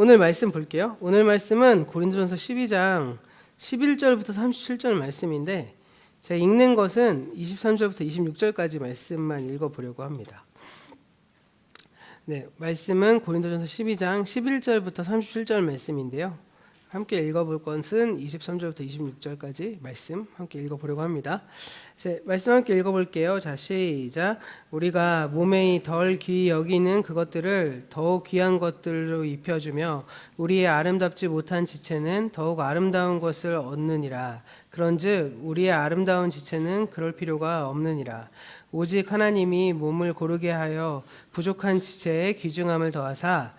오늘 말씀 볼게요. 오늘 말씀은 고린도전서 12장 11절부터 37절 말씀인데 제가 읽는 것은 23절부터 26절까지 말씀만 읽어보려고 합니다. 네, 말씀은 고린도전서 12장 11절부터 37절 말씀인데요. 함께 읽어볼 것은 23절부터 26절까지 말씀 함께 읽어보려고 합니다. 말씀 함께 읽어볼게요. 자, 시작. 우리가 몸에 덜 귀히 여기는 그것들을 더욱 귀한 것들로 입혀주며 우리의 아름답지 못한 지체는 더욱 아름다운 것을 얻느니라. 그런즉 우리의 아름다운 지체는 그럴 필요가 없느니라. 오직 하나님이 몸을 고르게 하여 부족한 지체에 귀중함을 더하사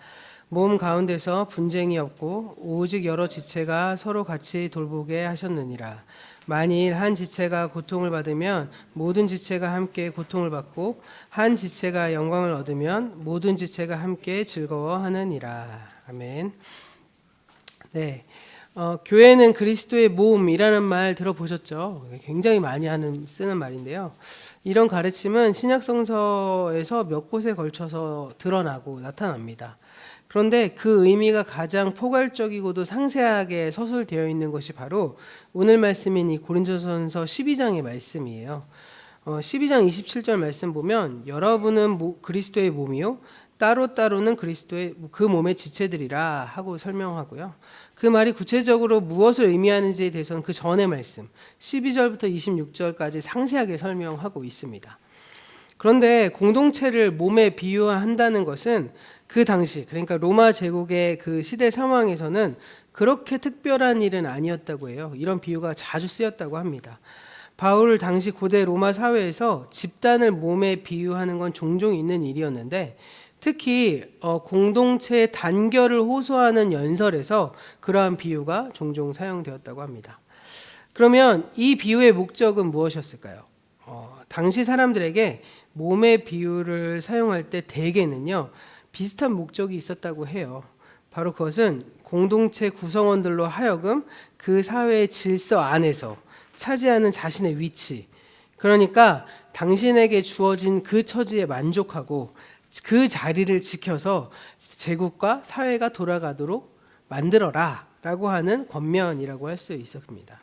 몸 가운데서 분쟁이 없고 오직 여러 지체가 서로 같이 돌보게 하셨느니라. 만일 한 지체가 고통을 받으면 모든 지체가 함께 고통을 받고 한 지체가 영광을 얻으면 모든 지체가 함께 즐거워하느니라. 아멘. 네, 교회는 그리스도의 몸이라는 말 들어보셨죠? 굉장히 많이 쓰는 말인데요. 이런 가르침은 신약성서에서 몇 곳에 걸쳐서 드러나고 나타납니다. 그런데 그 의미가 가장 포괄적이고도 상세하게 서술되어 있는 것이 바로 오늘 말씀인 이 고린도전서 12장의 말씀이에요. 12장 27절 말씀 보면 여러분은 그리스도의 몸이요 따로따로는 그리스도의 그 몸의 지체들이라 하고 설명하고요. 그 말이 구체적으로 무엇을 의미하는지에 대해서는 그 전의 말씀 12절부터 26절까지 상세하게 설명하고 있습니다. 그런데 공동체를 몸에 비유한다는 것은 그 당시, 그러니까 로마 제국의 그 시대 상황에서는 그렇게 특별한 일은 아니었다고 해요. 이런 비유가 자주 쓰였다고 합니다. 바울 당시 고대 로마 사회에서 집단을 몸에 비유하는 건 종종 있는 일이었는데 특히 공동체의 단결을 호소하는 연설에서 그러한 비유가 종종 사용되었다고 합니다. 그러면 이 비유의 목적은 무엇이었을까요? 당시 사람들에게 몸의 비유를 사용할 때 대개는요 비슷한 목적이 있었다고 해요. 바로 그것은 공동체 구성원들로 하여금 그 사회의 질서 안에서 차지하는 자신의 위치, 그러니까 당신에게 주어진 그 처지에 만족하고 그 자리를 지켜서 제국과 사회가 돌아가도록 만들어라 라고 하는 권면이라고 할 수 있습니다.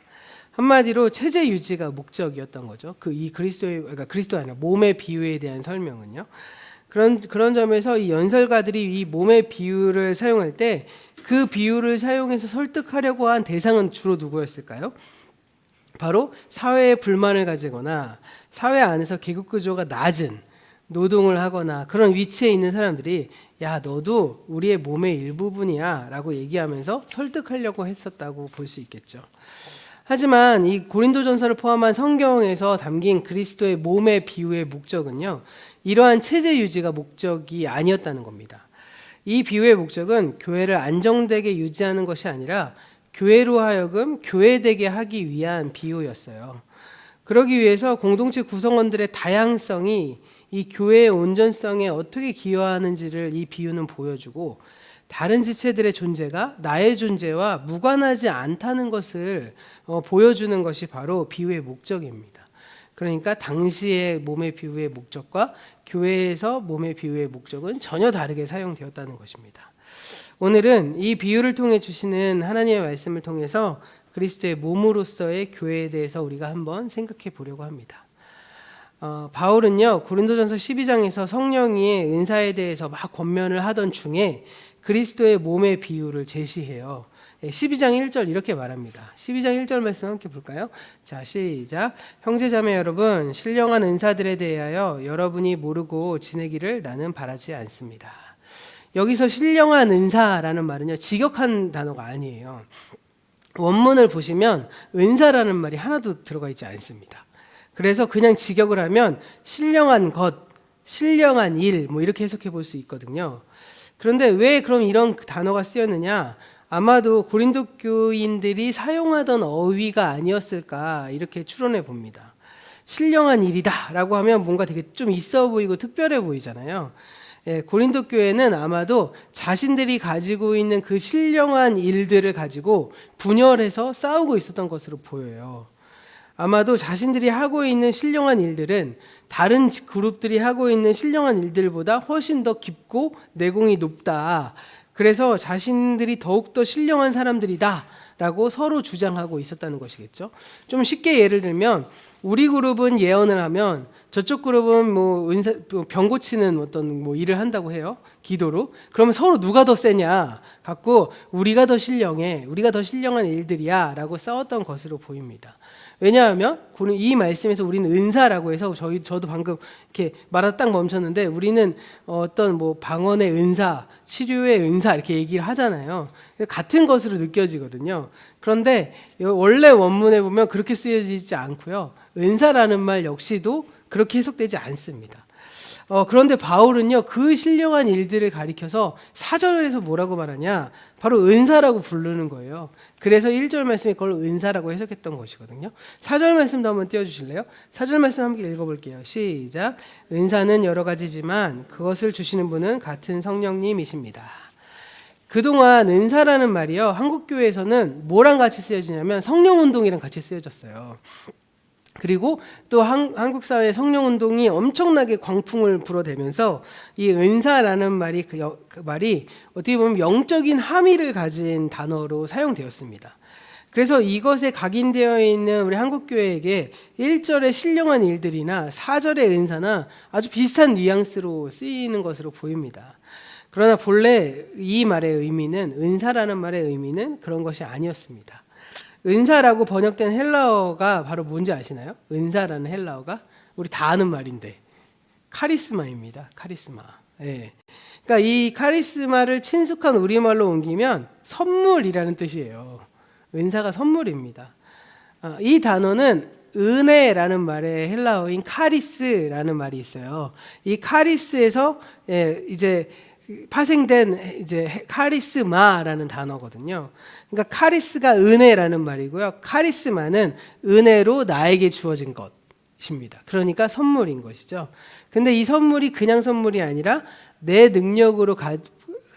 한마디로 체제 유지가 목적이었던 거죠. 그러니까 그리스도 아니라 몸의 비유에 대한 설명은요. 그런 점에서 이 연설가들이 이 몸의 비유를 사용할 때 그 비유를 사용해서 설득하려고 한 대상은 주로 누구였을까요? 바로 사회에 불만을 가지거나 사회 안에서 계급 구조가 낮은 노동을 하거나 그런 위치에 있는 사람들이 야 너도 우리의 몸의 일부분이야 라고 얘기하면서 설득하려고 했었다고 볼 수 있겠죠. 하지만 이 고린도전서를 포함한 성경에서 담긴 그리스도의 몸의 비유의 목적은요 이러한 체제 유지가 목적이 아니었다는 겁니다. 이 비유의 목적은 교회를 안정되게 유지하는 것이 아니라 교회로 하여금 교회되게 하기 위한 비유였어요. 그러기 위해서 공동체 구성원들의 다양성이 이 교회의 온전성에 어떻게 기여하는지를 이 비유는 보여주고 다른 지체들의 존재가 나의 존재와 무관하지 않다는 것을 보여주는 것이 바로 비유의 목적입니다. 그러니까 당시의 몸의 비유의 목적과 교회에서 몸의 비유의 목적은 전혀 다르게 사용되었다는 것입니다. 오늘은 이 비유를 통해 주시는 하나님의 말씀을 통해서 그리스도의 몸으로서의 교회에 대해서 우리가 한번 생각해 보려고 합니다. 바울은요 고린도전서 12장에서 성령의 은사에 대해서 막 권면을 하던 중에 그리스도의 몸의 비유를 제시해요. 12장 1절 이렇게 말합니다. 12장 1절 말씀 함께 볼까요? 자, 시작. 형제자매 여러분, 신령한 은사들에 대하여 여러분이 모르고 지내기를 나는 바라지 않습니다. 여기서 신령한 은사라는 말은요 직역한 단어가 아니에요. 원문을 보시면 은사라는 말이 하나도 들어가 있지 않습니다. 그래서 그냥 직역을 하면 신령한 것, 신령한 일 뭐 이렇게 해석해 볼 수 있거든요. 그런데 왜 그럼 이런 단어가 쓰였느냐? 아마도 고린도 교인들이 사용하던 어휘가 아니었을까 이렇게 추론해 봅니다. 신령한 일이다 라고 하면 뭔가 되게 좀 있어 보이고 특별해 보이잖아요. 고린도 교회는 아마도 자신들이 가지고 있는 그 신령한 일들을 가지고 분열해서 싸우고 있었던 것으로 보여요. 아마도 자신들이 하고 있는 신령한 일들은 다른 그룹들이 하고 있는 신령한 일들보다 훨씬 더 깊고 내공이 높다. 그래서 자신들이 더욱더 신령한 사람들이다 라고 서로 주장하고 있었다는 것이겠죠. 좀 쉽게 예를 들면 우리 그룹은 예언을 하면 저쪽 그룹은 뭐 병 고치는 어떤 뭐 일을 한다고 해요. 기도로. 그러면 서로 누가 더 세냐 갖고 우리가 더 신령해, 우리가 더 신령한 일들이야 라고 싸웠던 것으로 보입니다. 왜냐하면 이 말씀에서 우리는 은사라고 해서 저도 방금 이렇게 말하다 딱 멈췄는데 우리는 어떤 뭐 방언의 은사, 치료의 은사 이렇게 얘기를 하잖아요. 같은 것으로 느껴지거든요. 그런데 원래 원문에 보면 그렇게 쓰여지지 않고요. 은사라는 말 역시도 그렇게 해석되지 않습니다. 그런데 바울은요, 그 신령한 일들을 가리켜서 4절에서 뭐라고 말하냐? 바로 은사라고 부르는 거예요. 그래서 1절 말씀에 그걸 은사라고 해석했던 것이거든요. 4절 말씀도 한번 띄워주실래요? 4절 말씀 함께 읽어볼게요. 시작. 은사는 여러 가지지만 그것을 주시는 분은 같은 성령님이십니다. 그동안 은사라는 말이요, 한국교회에서는 뭐랑 같이 쓰여지냐면 성령운동이랑 같이 쓰여졌어요. 그리고 또 한국 사회의 성령운동이 엄청나게 광풍을 불어대면서 이 은사라는 말이 그 말이 어떻게 보면 영적인 함의를 가진 단어로 사용되었습니다. 그래서 이것에 각인되어 있는 우리 한국교회에게 1절의 신령한 일들이나 4절의 은사나 아주 비슷한 뉘앙스로 쓰이는 것으로 보입니다. 그러나 본래 이 말의 의미는, 은사라는 말의 의미는 그런 것이 아니었습니다. 은사라고 번역된 헬라어가 바로 뭔지 아시나요? 은사라는 헬라어가 우리 다 아는 말인데 카리스마입니다. 카리스마. 예. 그러니까 이 카리스마를 친숙한 우리말로 옮기면 선물이라는 뜻이에요. 은사가 선물입니다. 이 단어는 은혜라는 말의 헬라어인 카리스라는 말이 있어요. 이 카리스에서 이제 파생된 이제 카리스마라는 단어거든요. 그러니까 카리스가 은혜라는 말이고요. 카리스마는 은혜로 나에게 주어진 것입니다. 그러니까 선물인 것이죠. 근데 이 선물이 그냥 선물이 아니라 내 능력으로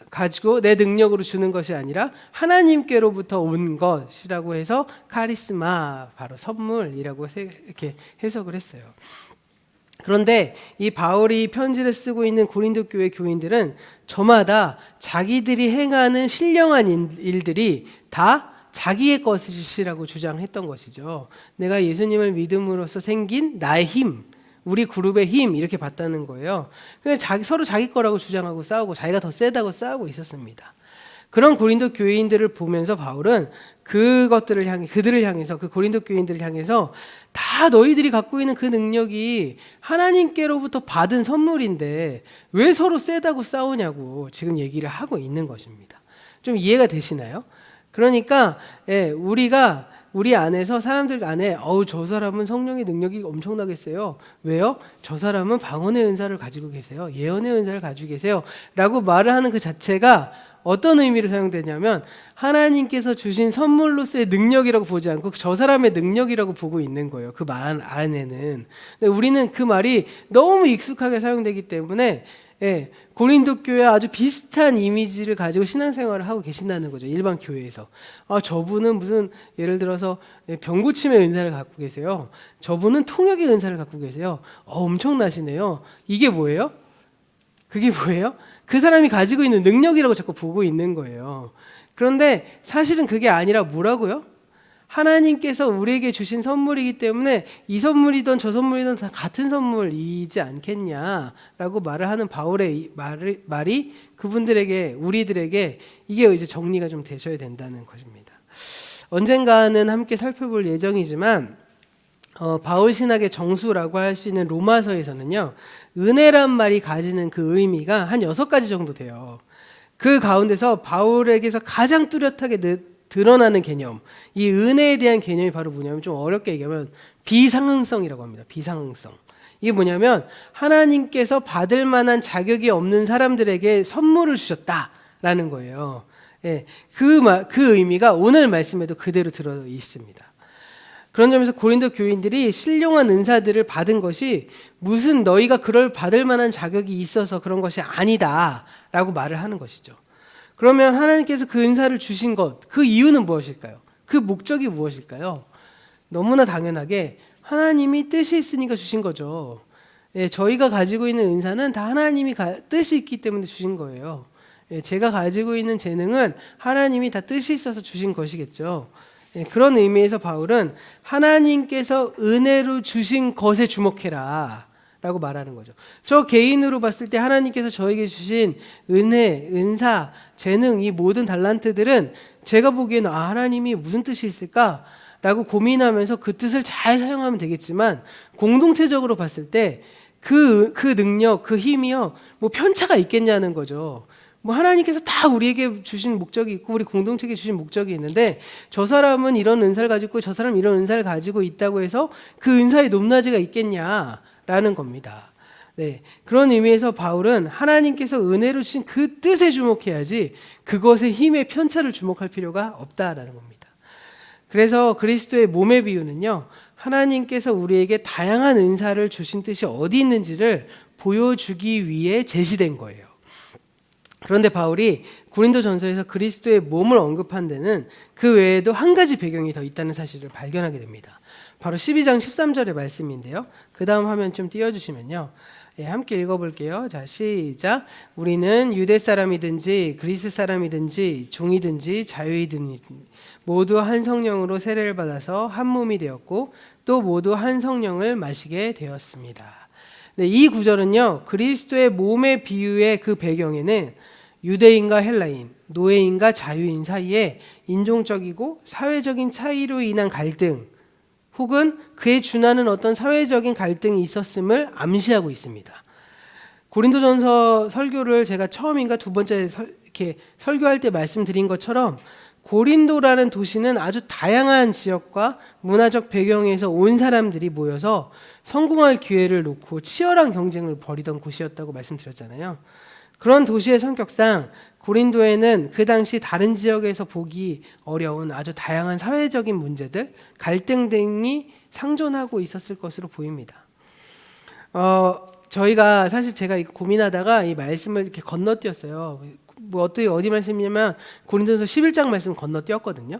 가지고 내 능력으로 주는 것이 아니라 하나님께로부터 온 것이라고 해서 카리스마, 바로 선물이라고 이렇게 해석을 했어요. 그런데 이 바울이 편지를 쓰고 있는 고린도 교회 교인들은 저마다 자기들이 행하는 신령한 일들이 다 자기의 것이라고 주장했던 것이죠. 내가 예수님을 믿음으로써 생긴 나의 힘, 우리 그룹의 힘 이렇게 봤다는 거예요. 그냥 서로 자기 거라고 주장하고 싸우고 자기가 더 세다고 싸우고 있었습니다. 그런 고린도 교인들을 보면서 바울은 그들을 향해서 그 고린도 교인들을 향해서 다 너희들이 갖고 있는 그 능력이 하나님께로부터 받은 선물인데 왜 서로 세다고 싸우냐고 지금 얘기를 하고 있는 것입니다. 좀 이해가 되시나요? 그러니까 우리 안에서 사람들 안에 저 사람은 성령의 능력이 엄청나게 세요. 왜요? 저 사람은 방언의 은사를 가지고 계세요. 예언의 은사를 가지고 계세요. 라고 말을 하는 그 자체가 어떤 의미로 사용되냐면 하나님께서 주신 선물로서의 능력이라고 보지 않고 저 사람의 능력이라고 보고 있는 거예요. 그 말 안에는. 근데 우리는 그 말이 너무 익숙하게 사용되기 때문에 고린도 교회 아주 비슷한 이미지를 가지고 신앙생활을 하고 계신다는 거죠. 일반 교회에서. 저분은 무슨 예를 들어서 병 고침의 은사를 갖고 계세요. 저분은 통역의 은사를 갖고 계세요. 엄청나시네요. 이게 뭐예요? 그게 뭐예요? 그 사람이 가지고 있는 능력이라고 자꾸 보고 있는 거예요. 그런데 사실은 그게 아니라 뭐라고요? 하나님께서 우리에게 주신 선물이기 때문에 이 선물이든 저 선물이든 다 같은 선물이지 않겠냐라고 말을 하는 바울의 말이 그분들에게, 우리들에게 이게 이제 정리가 좀 되셔야 된다는 것입니다. 언젠가는 함께 살펴볼 예정이지만 바울 신학의 정수라고 할 수 있는 로마서에서는요, 은혜란 말이 가지는 그 의미가 한 6가지 정도 돼요. 그 가운데서 바울에게서 가장 뚜렷하게 드러나는 개념, 이 은혜에 대한 개념이 바로 뭐냐면, 좀 어렵게 얘기하면 비상응성이라고 합니다. 비상응성. 이게 뭐냐면 하나님께서 받을 만한 자격이 없는 사람들에게 선물을 주셨다라는 거예요. 그 의미가 오늘 말씀에도 그대로 들어 있습니다. 그런 점에서 고린도 교인들이 신령한 은사들을 받은 것이 무슨 너희가 그걸 받을 만한 자격이 있어서 그런 것이 아니다라고 말을 하는 것이죠. 그러면 하나님께서 그 은사를 주신 것, 그 이유는 무엇일까요? 그 목적이 무엇일까요? 너무나 당연하게 하나님이 뜻이 있으니까 주신 거죠. 저희가 가지고 있는 은사는 다 하나님이 뜻이 있기 때문에 주신 거예요. 제가 가지고 있는 재능은 하나님이 다 뜻이 있어서 주신 것이겠죠. 그런 의미에서 바울은 하나님께서 은혜로 주신 것에 주목해라 라고 말하는 거죠. 저 개인으로 봤을 때 하나님께서 저에게 주신 은혜, 은사, 재능, 이 모든 달란트들은 제가 보기에는 하나님이 무슨 뜻이 있을까? 라고 고민하면서 그 뜻을 잘 사용하면 되겠지만, 공동체적으로 봤을 때 그 능력, 그 힘이요, 뭐 편차가 있겠냐는 거죠. 뭐 하나님께서 다 우리에게 주신 목적이 있고 우리 공동체에게 주신 목적이 있는데, 저 사람은 이런 은사를 가지고 있고 저 사람은 이런 은사를 가지고 있다고 해서 그 은사의 높낮이가 있겠냐라는 겁니다. 네, 그런 의미에서 바울은 하나님께서 은혜로 주신 그 뜻에 주목해야지 그것의 힘의 편차를 주목할 필요가 없다라는 겁니다. 그래서 그리스도의 몸의 비유는요, 하나님께서 우리에게 다양한 은사를 주신 뜻이 어디 있는지를 보여주기 위해 제시된 거예요. 그런데 바울이 고린도전서에서 그리스도의 몸을 언급한 데는 그 외에도 한 가지 배경이 더 있다는 사실을 발견하게 됩니다. 바로 12장 13절의 말씀인데요. 그 다음 화면 좀 띄워주시면요. 함께 읽어볼게요. 자, 시작. 우리는 유대 사람이든지 그리스 사람이든지 종이든지 자유이든지 모두 한 성령으로 세례를 받아서 한 몸이 되었고 또 모두 한 성령을 마시게 되었습니다. 네, 이 구절은요, 그리스도의 몸의 비유의 그 배경에는 유대인과 헬라인, 노예인과 자유인 사이에 인종적이고 사회적인 차이로 인한 갈등 혹은 그에 준하는 어떤 사회적인 갈등이 있었음을 암시하고 있습니다. 고린도전서 설교를 제가 처음인가 두 번째 이렇게 설교할 때 말씀드린 것처럼 고린도라는 도시는 아주 다양한 지역과 문화적 배경에서 온 사람들이 모여서 성공할 기회를 놓고 치열한 경쟁을 벌이던 곳이었다고 말씀드렸잖아요. 그런 도시의 성격상 고린도에는 그 당시 다른 지역에서 보기 어려운 아주 다양한 사회적인 문제들, 갈등 등이 상존하고 있었을 것으로 보입니다. 저희가 사실 제가 고민하다가 이 말씀을 이렇게 건너뛰었어요. 뭐 어디 말씀이냐면 고린도전서 11장 말씀 건너뛰었거든요.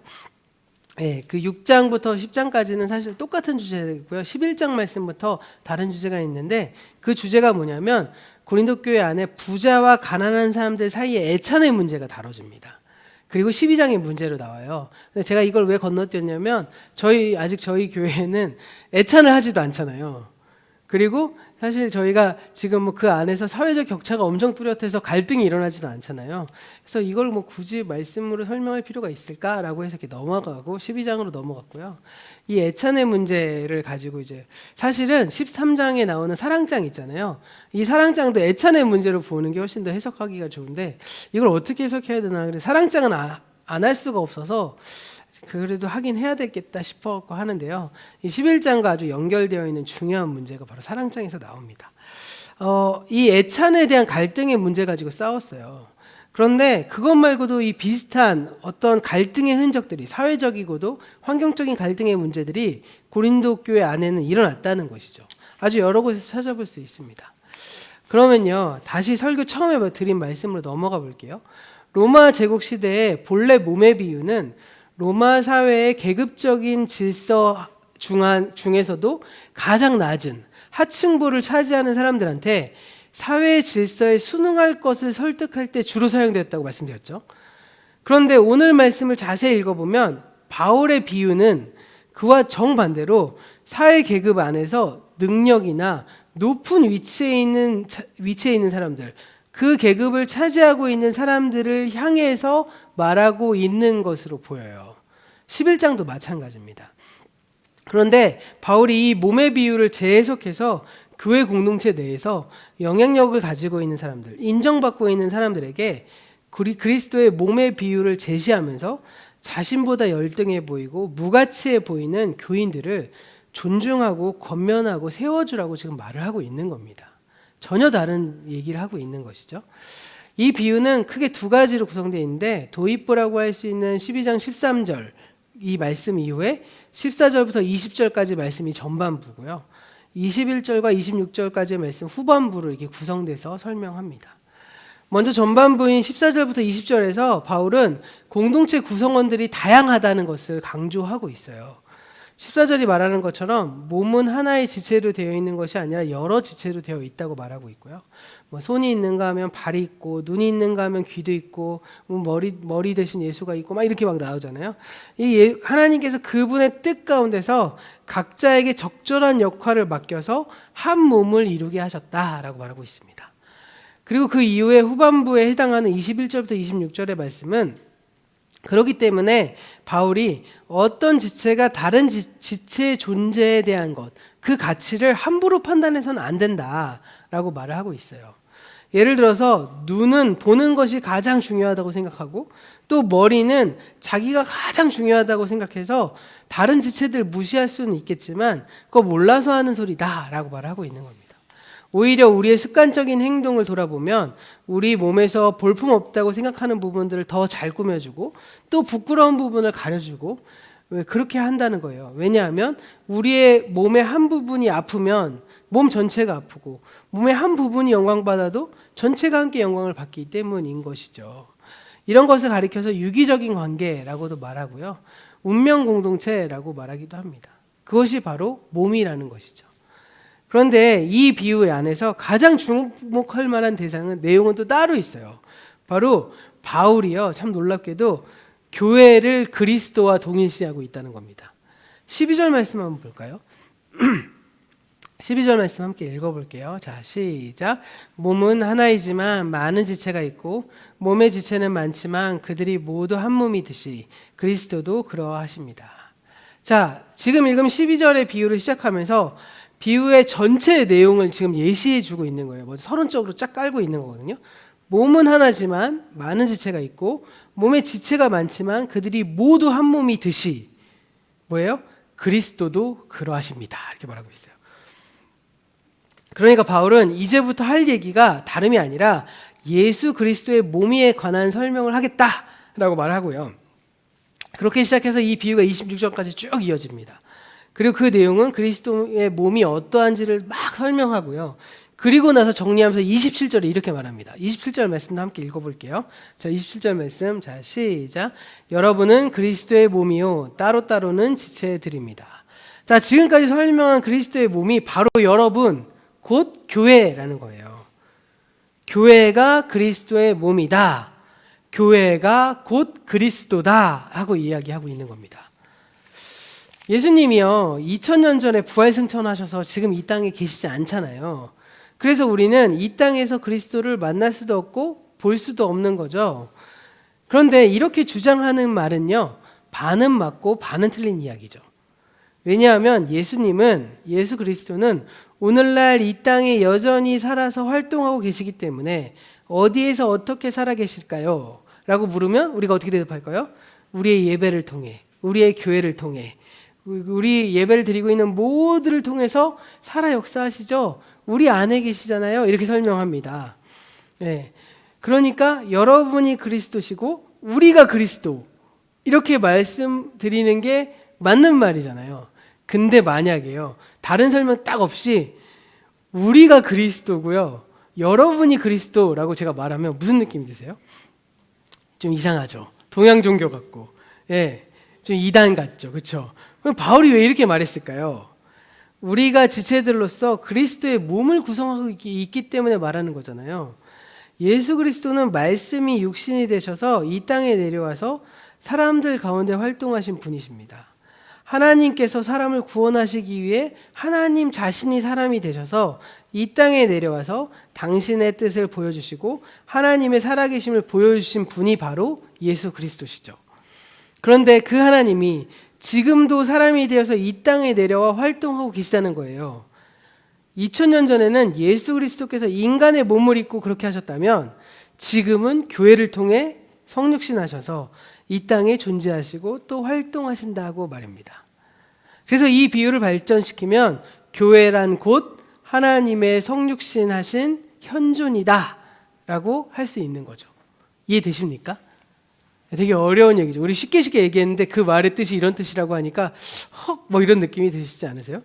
네, 그 6장부터 10장까지는 사실 똑같은 주제고요. 11장 말씀부터 다른 주제가 있는데 그 주제가 뭐냐면 고린도 교회 안에 부자와 가난한 사람들 사이의 애찬의 문제가 다뤄집니다. 그리고 12장의 문제로 나와요. 근데 제가 이걸 왜 건너뛰었냐면 아직 저희 교회는 애찬을 하지도 않잖아요. 그리고 사실 저희가 지금 뭐 그 안에서 사회적 격차가 엄청 뚜렷해서 갈등이 일어나지도 않잖아요. 그래서 이걸 뭐 굳이 말씀으로 설명할 필요가 있을까라고 해서 이렇게 넘어가고 12장으로 넘어갔고요. 이 애찬의 문제를 가지고 이제 사실은 13장에 나오는 사랑장 있잖아요. 이 사랑장도 애찬의 문제로 보는 게 훨씬 더 해석하기가 좋은데 이걸 어떻게 해석해야 되나. 그래서 사랑장은 안 할 수가 없어서 그래도 하긴 해야 되겠다 싶어 하는데요. 이 11장과 아주 연결되어 있는 중요한 문제가 바로 사랑장에서 나옵니다. 이 애찬에 대한 갈등의 문제 가지고 싸웠어요. 그런데 그것 말고도 이 비슷한 어떤 갈등의 흔적들이 사회적이고도 환경적인 갈등의 문제들이 고린도 교회 안에는 일어났다는 것이죠. 아주 여러 곳에서 찾아볼 수 있습니다. 그러면요, 다시 설교 처음에 드린 말씀으로 넘어가 볼게요. 로마 제국 시대의 본래 몸의 비유는 로마 사회의 계급적인 질서 중에서도 가장 낮은 하층부를 차지하는 사람들한테 사회 질서에 순응할 것을 설득할 때 주로 사용되었다고 말씀드렸죠. 그런데 오늘 말씀을 자세히 읽어보면 바울의 비유는 그와 정반대로 사회 계급 안에서 능력이나 높은 위치에 있는 사람들, 그 계급을 차지하고 있는 사람들을 향해서 말하고 있는 것으로 보여요. 11장도 마찬가지입니다. 그런데 바울이 이 몸의 비유를 재해석해서 교회 공동체 내에서 영향력을 가지고 있는 사람들, 인정받고 있는 사람들에게 그리스도의 몸의 비유를 제시하면서 자신보다 열등해 보이고 무가치해 보이는 교인들을 존중하고 권면하고 세워주라고 지금 말을 하고 있는 겁니다. 전혀 다른 얘기를 하고 있는 것이죠. 이 비유는 크게 두 가지로 구성되어 있는데 도입부라고 할 수 있는 12장 13절 이 말씀 이후에 14절부터 20절까지 말씀이 전반부고요. 21절과 26절까지의 말씀 후반부로 이렇게 구성돼서 설명합니다. 먼저 전반부인 14절부터 20절에서 바울은 공동체 구성원들이 다양하다는 것을 강조하고 있어요. 14절이 말하는 것처럼 몸은 하나의 지체로 되어 있는 것이 아니라 여러 지체로 되어 있다고 말하고 있고요. 뭐 손이 있는가 하면 발이 있고, 눈이 있는가 하면 귀도 있고, 머리 대신 예수가 있고, 막 이렇게 막 나오잖아요. 하나님께서 그분의 뜻 가운데서 각자에게 적절한 역할을 맡겨서 한 몸을 이루게 하셨다라고 말하고 있습니다. 그리고 그 이후에 후반부에 해당하는 21절부터 26절의 말씀은 그렇기 때문에 바울이 어떤 지체가 다른 지체의 존재에 대한 것, 그 가치를 함부로 판단해서는 안 된다라고 말을 하고 있어요. 예를 들어서 눈은 보는 것이 가장 중요하다고 생각하고, 또 머리는 자기가 가장 중요하다고 생각해서 다른 지체들 무시할 수는 있겠지만 그거 몰라서 하는 소리다라고 말을 하고 있는 겁니다. 오히려 우리의 습관적인 행동을 돌아보면 우리 몸에서 볼품없다고 생각하는 부분들을 더 잘 꾸며주고, 또 부끄러운 부분을 가려주고, 왜 그렇게 한다는 거예요. 왜냐하면 우리의 몸의 한 부분이 아프면 몸 전체가 아프고, 몸의 한 부분이 영광받아도 전체가 함께 영광을 받기 때문인 것이죠. 이런 것을 가리켜서 유기적인 관계라고도 말하고요, 운명 공동체라고 말하기도 합니다. 그것이 바로 몸이라는 것이죠. 그런데 이 비유 안에서 가장 주목할 만한 내용은 또 따로 있어요. 바로 바울이요, 참 놀랍게도 교회를 그리스도와 동일시하고 있다는 겁니다. 12절 말씀 한번 볼까요? 12절 말씀 함께 읽어볼게요. 자, 시작. 몸은 하나이지만 많은 지체가 있고, 몸의 지체는 많지만 그들이 모두 한 몸이듯이 그리스도도 그러하십니다. 자, 지금 읽은 12절의 비유를 시작하면서 비유의 전체 내용을 지금 예시해 주고 있는 거예요. 먼저 서론적으로 쫙 깔고 있는 거거든요. 몸은 하나지만 많은 지체가 있고, 몸의 지체가 많지만 그들이 모두 한 몸이듯이 뭐예요? 그리스도도 그러하십니다. 이렇게 말하고 있어요. 그러니까 바울은 이제부터 할 얘기가 다름이 아니라 예수 그리스도의 몸에 관한 설명을 하겠다라고 말하고요. 그렇게 시작해서 이 비유가 26절까지 쭉 이어집니다. 그리고 그 내용은 그리스도의 몸이 어떠한지를 막 설명하고요. 그리고 나서 정리하면서 27절에 이렇게 말합니다. 27절 말씀도 함께 읽어볼게요. 자, 27절 말씀. 자, 시작. 여러분은 그리스도의 몸이요 따로따로는 지체들입니다. 자, 지금까지 설명한 그리스도의 몸이 바로 여러분, 곧 교회라는 거예요. 교회가 그리스도의 몸이다. 교회가 곧 그리스도다 하고 이야기하고 있는 겁니다. 예수님이요 2000년 전에 부활승천하셔서 지금 이 땅에 계시지 않잖아요. 그래서 우리는 이 땅에서 그리스도를 만날 수도 없고 볼 수도 없는 거죠. 그런데 이렇게 주장하는 말은요, 반은 맞고 반은 틀린 이야기죠. 왜냐하면 예수 그리스도는 오늘날 이 땅에 여전히 살아서 활동하고 계시기 때문에 어디에서 어떻게 살아 계실까요? 라고 물으면 우리가 어떻게 대답할까요? 우리의 예배를 통해, 우리의 교회를 통해, 우리 예배를 드리고 있는 모두를 통해서 살아 역사하시죠. 우리 안에 계시잖아요. 이렇게 설명합니다. 네. 그러니까 여러분이 그리스도시고 우리가 그리스도, 이렇게 말씀드리는 게 맞는 말이잖아요. 근데 만약에요, 다른 설명 딱 없이 우리가 그리스도고요, 여러분이 그리스도라고 제가 말하면 무슨 느낌이 드세요? 좀 이상하죠. 동양 종교 같고, 예, 좀 이단 같죠, 그렇죠? 그럼 바울이 왜 이렇게 말했을까요? 우리가 지체들로서 그리스도의 몸을 구성하고 있기 때문에 말하는 거잖아요. 예수 그리스도는 말씀이 육신이 되셔서 이 땅에 내려와서 사람들 가운데 활동하신 분이십니다. 하나님께서 사람을 구원하시기 위해 하나님 자신이 사람이 되셔서 이 땅에 내려와서 당신의 뜻을 보여주시고 하나님의 살아계심을 보여주신 분이 바로 예수 그리스도시죠. 그런데 그 하나님이 지금도 사람이 되어서 이 땅에 내려와 활동하고 계시다는 거예요. 2000년 전에는 예수 그리스도께서 인간의 몸을 입고 그렇게 하셨다면 지금은 교회를 통해 성육신하셔서 이 땅에 존재하시고 또 활동하신다고 말입니다. 그래서 이 비유를 발전시키면 교회란 곧 하나님의 성육신하신 현존이다 라고 할 수 있는 거죠. 이해되십니까? 되게 어려운 얘기죠. 우리 쉽게 얘기했는데 그 말의 뜻이 이런 뜻이라고 하니까 뭐 이런 느낌이 드시지 않으세요?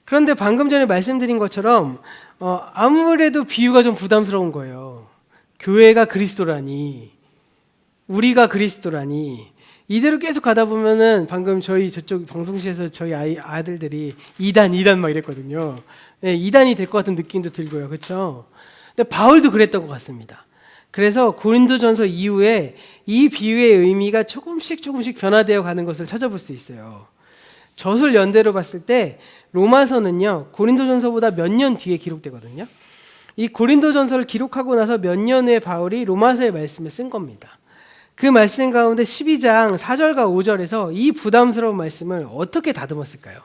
그런데 방금 전에 말씀드린 것처럼 아무래도 비유가 좀 부담스러운 거예요. 교회가 그리스도라니, 우리가 그리스도라니, 이대로 계속 가다 보면은 방금 저희 저쪽 방송실에서 저희 아들들이 2단 막 이랬거든요. 네, 2단이 될 것 같은 느낌도 들고요. 그렇죠? 근데 바울도 그랬던 것 같습니다. 그래서 고린도전서 이후에 이 비유의 의미가 조금씩 변화되어 가는 것을 찾아볼 수 있어요. 저술 연대로 봤을 때 로마서는요, 고린도전서보다 몇 년 뒤에 기록되거든요. 이 고린도전서를 기록하고 나서 몇 년 후에 바울이 로마서의 말씀을 쓴 겁니다. 그 말씀 가운데 12장 4절과 5절에서 이 부담스러운 말씀을 어떻게 다듬었을까요?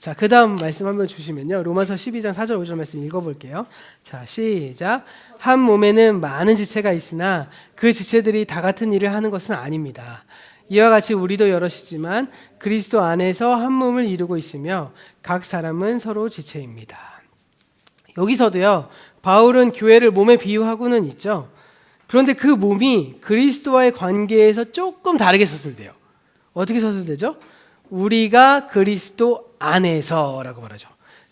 자, 그 다음 말씀 한번 주시면요. 로마서 12장 4절 5절 말씀 읽어볼게요. 자, 시작. 한 몸에는 많은 지체가 있으나 그 지체들이 다 같은 일을 하는 것은 아닙니다. 이와 같이 우리도 여럿이지만 그리스도 안에서 한 몸을 이루고 있으며 각 사람은 서로 지체입니다. 여기서도요, 바울은 교회를 몸에 비유하고는 있죠. 그런데 그 몸이 그리스도와의 관계에서 조금 다르게 서술돼요. 어떻게 서술되죠? 우리가 그리스도 안에서라고 말하죠.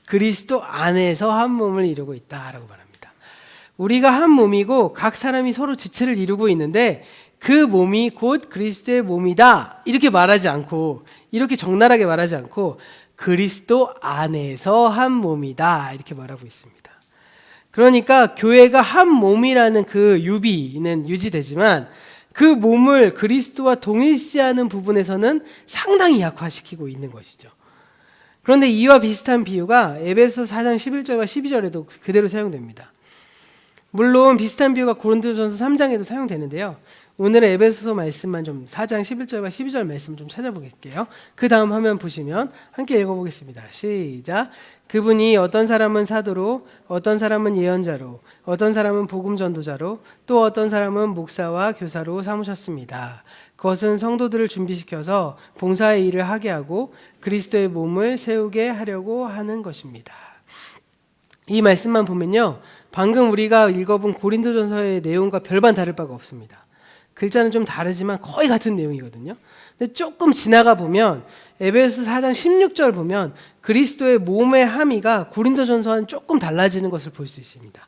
그리스도 안에서 한 몸을 이루고 있다라고 말합니다. 우리가 한 몸이고 각 사람이 서로 지체를 이루고 있는데 그 몸이 곧 그리스도의 몸이다 이렇게 말하지 않고, 이렇게 적나라하게 말하지 않고 그리스도 안에서 한 몸이다 이렇게 말하고 있습니다. 그러니까 교회가 한 몸이라는 그 유비는 유지되지만 그 몸을 그리스도와 동일시하는 부분에서는 상당히 약화시키고 있는 것이죠. 그런데 이와 비슷한 비유가 에베소 4장 11절과 12절에도 그대로 사용됩니다. 물론 비슷한 비유가 고린도전서 3장에도 사용되는데요. 오늘의 에베소서 말씀만 좀 4장 11절과 12절 말씀을 좀 찾아보겠게요. 그 다음 화면 보시면 함께 읽어보겠습니다. 시작. 그분이 어떤 사람은 사도로, 어떤 사람은 예언자로, 어떤 사람은 복음 전도자로, 또 어떤 사람은 목사와 교사로 삼으셨습니다. 그것은 성도들을 준비시켜서 봉사의 일을 하게 하고 그리스도의 몸을 세우게 하려고 하는 것입니다. 이 말씀만 보면요, 방금 우리가 읽어본 고린도전서의 내용과 별반 다를 바가 없습니다. 글자는 좀 다르지만 거의 같은 내용이거든요. 근데 조금 지나가 보면 에베소 4장 16절 보면 그리스도의 몸의 함의가 고린도전서와는 조금 달라지는 것을 볼 수 있습니다.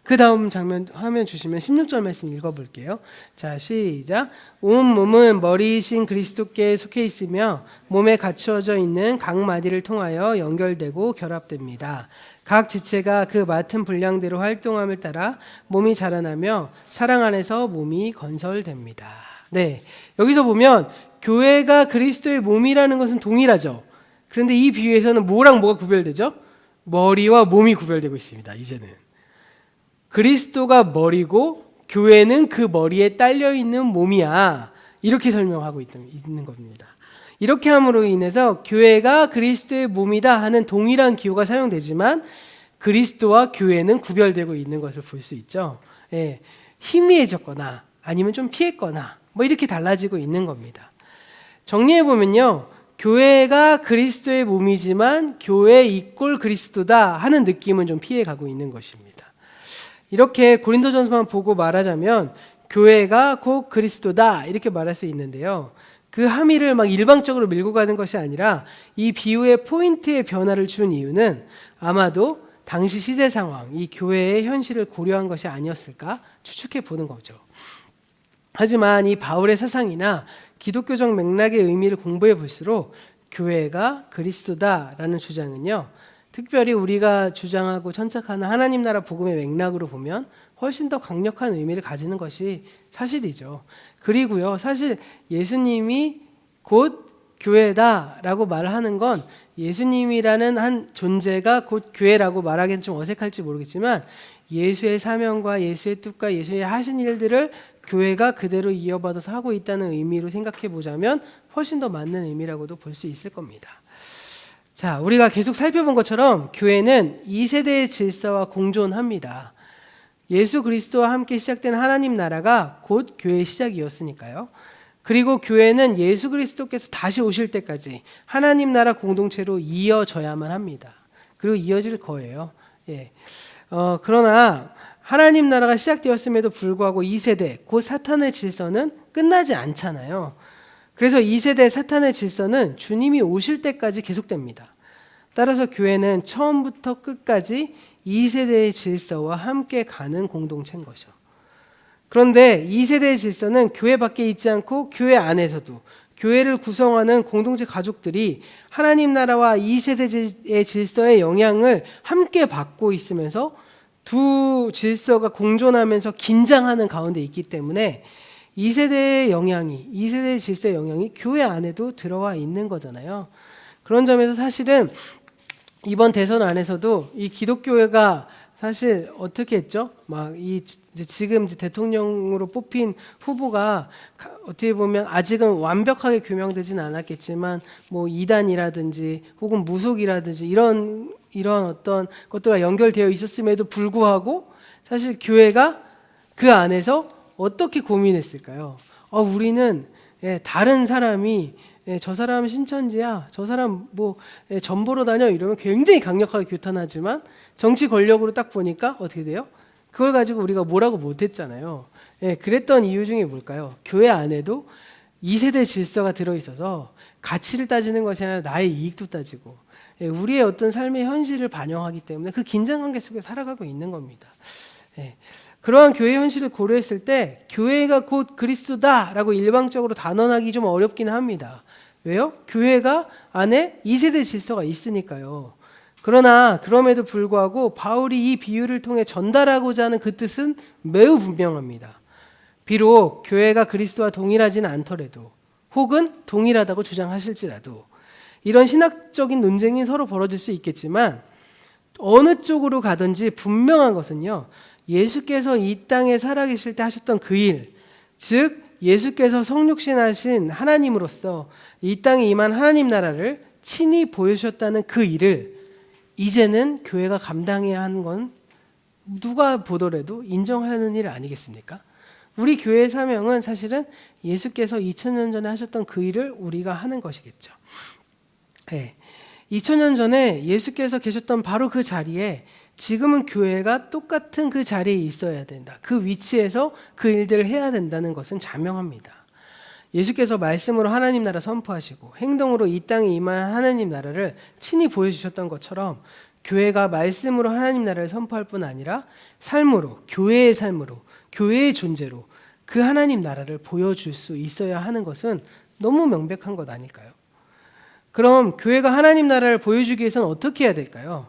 그 다음 장면 화면 주시면 16절 말씀 읽어볼게요. 자, 시작. 온 몸은 머리이신 그리스도께 속해 있으며 몸에 갖추어져 있는 각 마디를 통하여 연결되고 결합됩니다. 각 지체가 그 맡은 분량대로 활동함을 따라 몸이 자라나며 사랑 안에서 몸이 건설됩니다. 네, 여기서 보면 교회가 그리스도의 몸이라는 것은 동일하죠. 그런데 이 비유에서는 뭐랑 뭐가 구별되죠? 머리와 몸이 구별되고 있습니다. 이제는 그리스도가 머리고 교회는 그 머리에 딸려 있는 몸이야, 이렇게 설명하고 있는 겁니다. 이렇게 함으로 인해서 교회가 그리스도의 몸이다 하는 동일한 기호가 사용되지만 그리스도와 교회는 구별되고 있는 것을 볼 수 있죠. 예, 희미해졌거나 아니면 좀 피했거나 뭐 이렇게 달라지고 있는 겁니다. 정리해보면요, 교회가 그리스도의 몸이지만 교회 이꼴 그리스도다 하는 느낌은 좀 피해가고 있는 것입니다. 이렇게 고린도전서만 보고 말하자면 교회가 곧 그리스도다 이렇게 말할 수 있는데요, 그 함의를 막 일방적으로 밀고 가는 것이 아니라 이 비유의 포인트의 변화를 준 이유는 아마도 당시 시대 상황, 이 교회의 현실을 고려한 것이 아니었을까 추측해 보는 거죠. 하지만 이 바울의 사상이나 기독교적 맥락의 의미를 공부해 볼수록 교회가 그리스도다라는 주장은요, 특별히 우리가 주장하고 천착하는 하나님 나라 복음의 맥락으로 보면 훨씬 더 강력한 의미를 가지는 것이 사실이죠. 그리고요, 사실 예수님이 곧 교회다라고 말하는 건 예수님이라는 한 존재가 곧 교회라고 말하기는 좀 어색할지 모르겠지만 예수의 사명과 예수의 뜻과 예수의 하신 일들을 교회가 그대로 이어받아서 하고 있다는 의미로 생각해 보자면 훨씬 더 맞는 의미라고도 볼 수 있을 겁니다. 자, 우리가 계속 살펴본 것처럼 교회는 이 세대의 질서와 공존합니다. 예수 그리스도와 함께 시작된 하나님 나라가 곧 교회의 시작이었으니까요. 그리고 교회는 예수 그리스도께서 다시 오실 때까지 하나님 나라 공동체로 이어져야만 합니다. 그리고 이어질 거예요. 예. 그러나 하나님 나라가 시작되었음에도 불구하고 이 세대, 곧 사탄의 질서는 끝나지 않잖아요. 그래서 이 세대 사탄의 질서는 주님이 오실 때까지 계속됩니다. 따라서 교회는 처음부터 끝까지 이 세대의 질서와 함께 가는 공동체인 거죠. 그런데 이 세대의 질서는 교회 밖에 있지 않고 교회 안에서도, 교회를 구성하는 공동체 가족들이 하나님 나라와 2세대의 질서의 영향을 함께 받고 있으면서 두 질서가 공존하면서 긴장하는 가운데 있기 때문에 2세대의 질서의 영향이 교회 안에도 들어와 있는 거잖아요. 그런 점에서 사실은 이번 대선 안에서도 이 기독교회가 사실 어떻게 했죠? 지금 대통령으로 뽑힌 후보가 어떻게 보면 아직은 완벽하게 규명되지는 않았겠지만 이단이라든지 혹은 무속이라든지 이런 어떤 것들과 연결되어 있었음에도 불구하고 사실 교회가 그 안에서 어떻게 고민했을까요? 우리는 다른 사람이 저 사람 신천지야, 저 사람 점 보러 다녀 이러면 굉장히 강력하게 규탄하지만 정치 권력으로 딱 보니까 어떻게 돼요? 그걸 가지고 우리가 뭐라고 못했잖아요. 그랬던 이유 중에 뭘까요? 교회 안에도 2세대 질서가 들어있어서 가치를 따지는 것이 아니라 나의 이익도 따지고 우리의 어떤 삶의 현실을 반영하기 때문에 그 긴장관계 속에 살아가고 있는 겁니다. 그러한 교회 현실을 고려했을 때 교회가 곧 그리스도다라고 일방적으로 단언하기 좀 어렵긴 합니다. 왜요? 교회가 안에 2세대 질서가 있으니까요. 그러나 그럼에도 불구하고 바울이 이 비유를 통해 전달하고자 하는 그 뜻은 매우 분명합니다. 비록 교회가 그리스도와 동일하지는 않더라도 혹은 동일하다고 주장하실지라도 이런 신학적인 논쟁이 서로 벌어질 수 있겠지만 어느 쪽으로 가든지 분명한 것은요. 예수께서 이 땅에 살아계실 때 하셨던 그 일, 즉 예수께서 성육신하신 하나님으로서 이 땅에 임한 하나님 나라를 친히 보여주셨다는 그 일을 이제는 교회가 감당해야 하는 건 누가 보더라도 인정하는 일 아니겠습니까? 우리 교회의 사명은 사실은 예수께서 2000년 전에 하셨던 그 일을 우리가 하는 것이겠죠. 2000년 전에 예수께서 계셨던 바로 그 자리에 지금은 교회가 똑같은 그 자리에 있어야 된다. 그 위치에서 그 일들을 해야 된다는 것은 자명합니다. 예수께서 말씀으로 하나님 나라 선포하시고 행동으로 이 땅에 임한 하나님 나라를 친히 보여주셨던 것처럼 교회가 말씀으로 하나님 나라를 선포할 뿐 아니라 삶으로, 교회의 삶으로, 교회의 존재로 그 하나님 나라를 보여줄 수 있어야 하는 것은 너무 명백한 것 아닐까요? 그럼 교회가 하나님 나라를 보여주기 위해서는 어떻게 해야 될까요?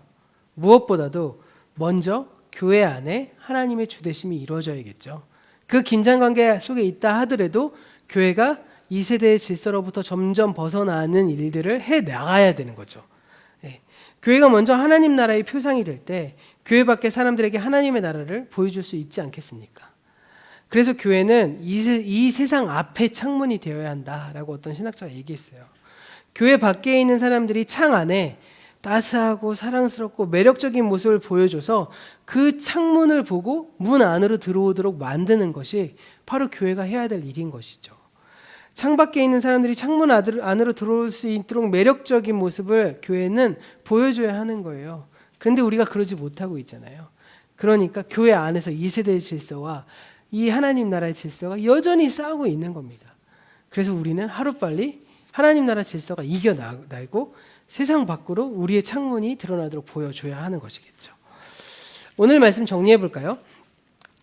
무엇보다도 먼저 교회 안에 하나님의 주되심이 이루어져야겠죠. 그 긴장관계 속에 있다 하더라도 교회가 2세대의 질서로부터 점점 벗어나는 일들을 해나가야 되는 거죠. 교회가 먼저 하나님 나라의 표상이 될 때 교회 밖의 사람들에게 하나님의 나라를 보여줄 수 있지 않겠습니까? 그래서 교회는 이 세상 앞에 창문이 되어야 한다라고 어떤 신학자가 얘기했어요. 교회 밖에 있는 사람들이 창 안에 따스하고 사랑스럽고 매력적인 모습을 보여줘서 그 창문을 보고 문 안으로 들어오도록 만드는 것이 바로 교회가 해야 될 일인 것이죠. 창밖에 있는 사람들이 창문 안으로 들어올 수 있도록 매력적인 모습을 교회는 보여줘야 하는 거예요. 그런데 우리가 그러지 못하고 있잖아요. 그러니까 교회 안에서 2세대의 질서와 이 하나님 나라의 질서가 여전히 싸우고 있는 겁니다. 그래서 우리는 하루빨리 하나님 나라 질서가 이겨나고 세상 밖으로 우리의 창문이 드러나도록 보여줘야 하는 것이겠죠. 오늘 말씀 정리해 볼까요?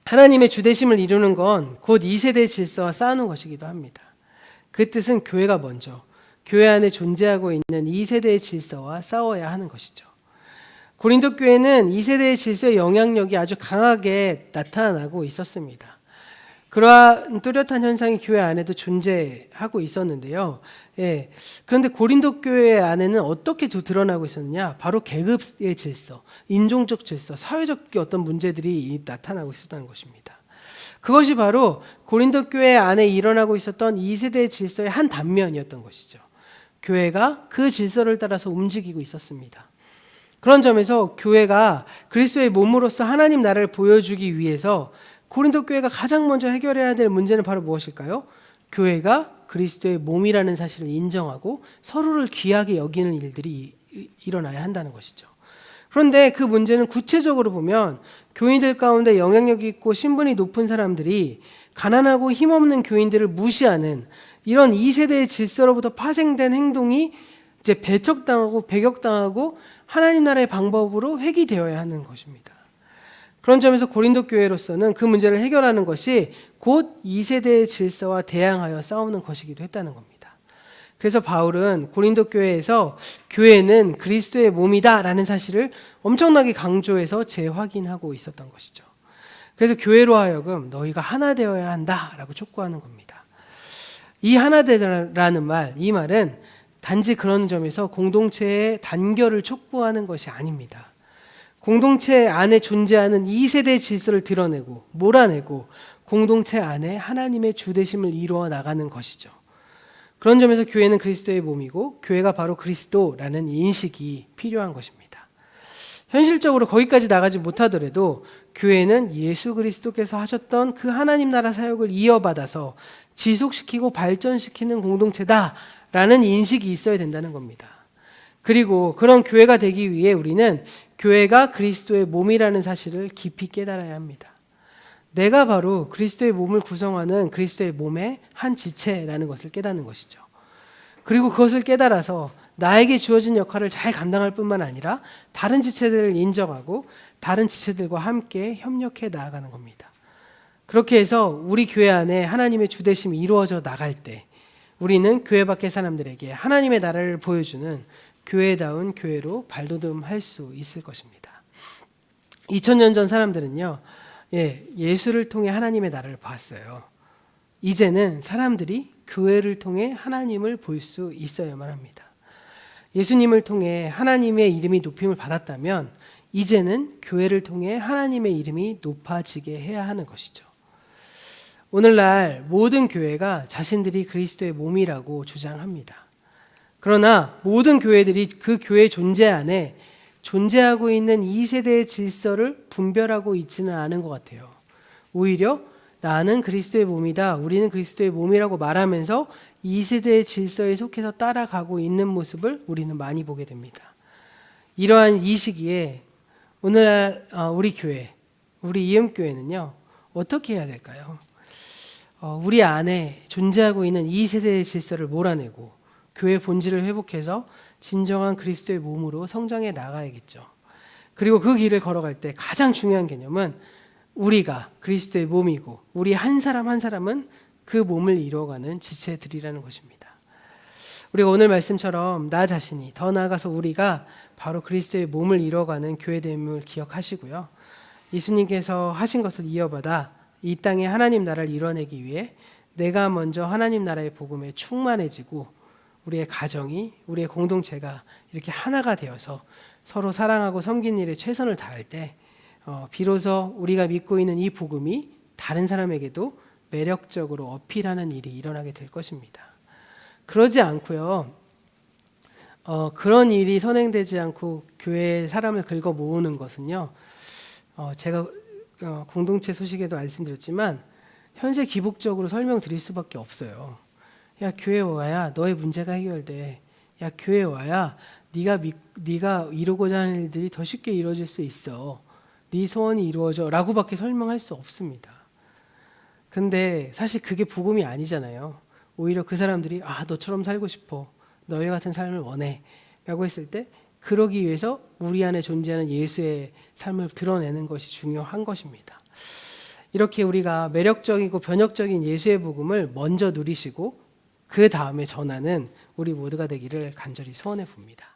하나님의 주되심을 이루는 건 곧 2세대의 질서와 싸우는 것이기도 합니다. 그 뜻은 교회가 먼저 교회 안에 존재하고 있는 2세대의 질서와 싸워야 하는 것이죠. 고린도 교회는 2세대의 질서의 영향력이 아주 강하게 나타나고 있었습니다. 그러한 뚜렷한 현상이 교회 안에도 존재하고 있었는데요. 그런데 고린도 교회 안에는 어떻게 드러나고 있었느냐? 바로 계급의 질서, 인종적 질서, 사회적 어떤 문제들이 나타나고 있었다는 것입니다. 그것이 바로 고린도 교회 안에 일어나고 있었던 2세대 질서의 한 단면이었던 것이죠. 교회가 그 질서를 따라서 움직이고 있었습니다. 그런 점에서 교회가 그리스도의 몸으로서 하나님 나라를 보여주기 위해서 고린도 교회가 가장 먼저 해결해야 될 문제는 바로 무엇일까요? 교회가 그리스도의 몸이라는 사실을 인정하고 서로를 귀하게 여기는 일들이 일어나야 한다는 것이죠. 그런데 그 문제는 구체적으로 보면 교인들 가운데 영향력 있고 신분이 높은 사람들이 가난하고 힘없는 교인들을 무시하는 이런 2세대의 질서로부터 파생된 행동이 이제 배척당하고 배격당하고 하나님 나라의 방법으로 회귀되어야 하는 것입니다. 그런 점에서 고린도 교회로서는 그 문제를 해결하는 것이 곧 2세대의 질서와 대항하여 싸우는 것이기도 했다는 겁니다. 그래서 바울은 고린도 교회에서 교회는 그리스도의 몸이다라는 사실을 엄청나게 강조해서 재확인하고 있었던 것이죠. 그래서 교회로 하여금 너희가 하나 되어야 한다라고 촉구하는 겁니다. 이 하나 되라는 말, 이 말은 단지 그런 점에서 공동체의 단결을 촉구하는 것이 아닙니다. 공동체 안에 존재하는 2세대 질서를 드러내고 몰아내고 공동체 안에 하나님의 주되심을 이루어 나가는 것이죠. 그런 점에서 교회는 그리스도의 몸이고 교회가 바로 그리스도라는 인식이 필요한 것입니다. 현실적으로 거기까지 나가지 못하더라도 교회는 예수 그리스도께서 하셨던 그 하나님 나라 사역을 이어받아서 지속시키고 발전시키는 공동체다라는 인식이 있어야 된다는 겁니다. 그리고 그런 교회가 되기 위해 우리는 교회가 그리스도의 몸이라는 사실을 깊이 깨달아야 합니다. 내가 바로 그리스도의 몸을 구성하는 그리스도의 몸의 한 지체라는 것을 깨닫는 것이죠. 그리고 그것을 깨달아서 나에게 주어진 역할을 잘 감당할 뿐만 아니라 다른 지체들을 인정하고 다른 지체들과 함께 협력해 나아가는 겁니다. 그렇게 해서 우리 교회 안에 하나님의 주되심이 이루어져 나갈 때 우리는 교회 밖의 사람들에게 하나님의 나라를 보여주는 교회다운 교회로 발돋움할 수 있을 것입니다. 2000년 전 사람들은요, 예수를 통해 하나님의 나라를 봤어요. 이제는 사람들이 교회를 통해 하나님을 볼 수 있어야만 합니다. 예수님을 통해 하나님의 이름이 높임을 받았다면 이제는 교회를 통해 하나님의 이름이 높아지게 해야 하는 것이죠. 오늘날 모든 교회가 자신들이 그리스도의 몸이라고 주장합니다. 그러나 모든 교회들이 그 교회 존재 안에 존재하고 있는 2세대의 질서를 분별하고 있지는 않은 것 같아요. 오히려 나는 그리스도의 몸이다, 우리는 그리스도의 몸이라고 말하면서 2세대의 질서에 속해서 따라가고 있는 모습을 우리는 많이 보게 됩니다. 이러한 이 시기에 오늘 우리 교회, 우리 이음교회는요, 어떻게 해야 될까요? 우리 안에 존재하고 있는 2세대의 질서를 몰아내고 교회 본질을 회복해서 진정한 그리스도의 몸으로 성장해 나가야겠죠. 그리고 그 길을 걸어갈 때 가장 중요한 개념은 우리가 그리스도의 몸이고 우리 한 사람 한 사람은 그 몸을 이루어가는 지체들이라는 것입니다. 우리가 오늘 말씀처럼 나 자신이, 더 나아가서 우리가 바로 그리스도의 몸을 이루어가는 교회됨을 기억하시고요. 예수님께서 하신 것을 이어받아 이 땅에 하나님 나라를 이뤄내기 위해 내가 먼저 하나님 나라의 복음에 충만해지고 우리의 가정이, 우리의 공동체가 이렇게 하나가 되어서 서로 사랑하고 섬기는 일에 최선을 다할 때 비로소 우리가 믿고 있는 이 복음이 다른 사람에게도 매력적으로 어필하는 일이 일어나게 될 것입니다. 그러지 않고요. 그런 일이 선행되지 않고 교회에 사람을 긁어 모으는 것은요. 제가 공동체 소식에도 말씀드렸지만 현재 기복적으로 설명드릴 수밖에 없어요. 야, 교회 와야 너의 문제가 해결돼. 야, 교회 와야 네가 이루고자 하는 일들이 더 쉽게 이루어질 수 있어. 네 소원이 이루어져 라고밖에 설명할 수 없습니다. 근데 사실 그게 복음이 아니잖아요. 오히려 그 사람들이 너처럼 살고 싶어. 너희 같은 삶을 원해. 라고 했을 때 그러기 위해서 우리 안에 존재하는 예수의 삶을 드러내는 것이 중요한 것입니다. 이렇게 우리가 매력적이고 변혁적인 예수의 복음을 먼저 누리시고 그 다음에 전하는 우리 모두가 되기를 간절히 소원해 봅니다.